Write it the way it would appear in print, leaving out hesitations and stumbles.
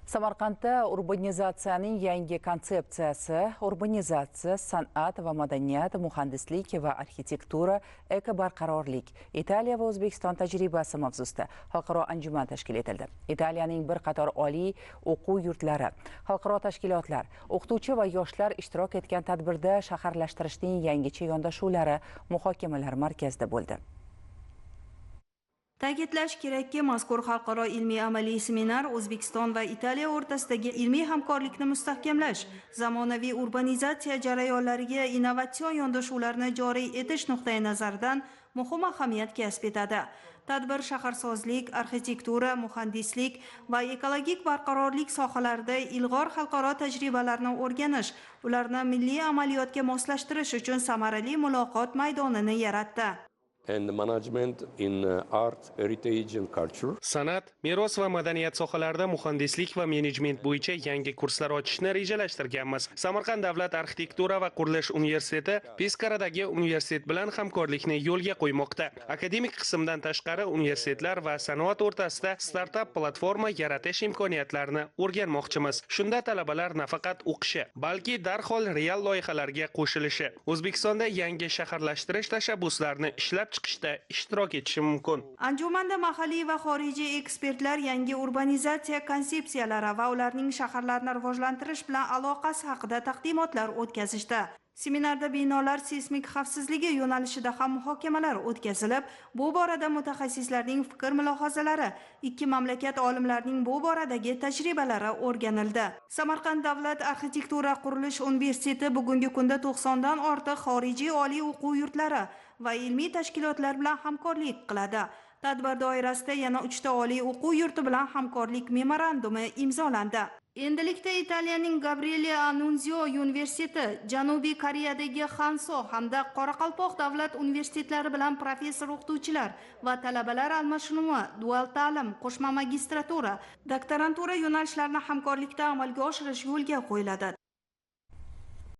Samarqandda urbanizatsiyaning yangi konsepsiyasi urbanizatsiya, san'at va madaniyat, muhandislik va arxitektura, ekobarqarorlik, Italiya va O'zbekiston tajribasi mavzusida xalqaro anjuman tashkil etildi. Italiyaning bir qator oliy o'quv yurtlari, xalqaro tashkilotlar, o'qituvchi va yoshlar ishtirok etgan tadbirda shaharlashtirishning yangicha yondashuvlari muhokamalar markazida bo'ldi. Ta'kidlash kerakki, mazkur xalqaro ilmiy-amaliy seminar O'zbekiston va Italiya o'rtasidagi ilmiy hamkorlikni mustahkamlash, zamonaviy urbanizatsiya jarayonlariga innovatsion yondashuvlarni joriy etish nuqtai nazaridan muhim ahamiyat kasb etadi. Tadbir shaharsozlik, arxitektura, muhandislik va ekologik barqarorlik sohalarida ilg'or xalqaro tajribalarni o'rganish, ularni milliy amaliyotga moslashtirish uchun samarali muloqot maydonini yaratdi. And management in art, heritage and culture. San'at, meros va madaniyat sohalarida muhandislik va menejment bo'yicha yangi kurslar ochishni rejalashtirganmiz. Samarqand davlat arxitektura va qurilish universiteti Peskaradagi universitet bilan hamkorlikni yo'lga qo'ymoqda. Akademik qismdan tashqari universitetlar va sanoat o'rtasida startap platforma yaratish imkoniyatlarini o'rganmoqchimiz. Shunda talabalar nafaqat o'qishi, balki darhol real loyihalarga qo'shilishi, O'zbekistonda yangi shaharlashtirish tashabbuslarini ishlab chiqishda ishtirok etishi mumkin. Anjumanda mahalliy va xorijiy ekspertlar yangi urbanizatsiya konsepsiyalari va ularning shaharlarni rivojlantirish bilan aloqasi haqida taqdimotlar o'tkazishdi. Seminarda binolar seysmik xavfsizligi yo'nalishida ham muhokamalar o'tkazilib, bu borada mutaxassislarning fikr-mulohazalari, ikki mamlakat olimlarining bu boradagi tajribalari o'rganildi. Samarqand davlat arxitektura qurilish universiteti bugungi kunda 90 dan ortiq xorijiy oliy o'quv yurtlari va ilmiy tashkilotlar bilan hamkorlik qiladi. Tadbir doirasida yana 3 ta oliy o'quv yurti bilan hamkorlik memorandumi imzolandi. Endilikda Italiyaning Gabriele Annunzio universiteti, Janubiy Koreyadagi Hanso hamda Qoraqalpoq davlat universitetlari bilan professor o'qituvchilar va talabalar almashinuvi, dual ta'lim, qo'shma magistratura, doktorantura yo'nalishlarini hamkorlikda amalga oshirish yo'lga qo'yiladi.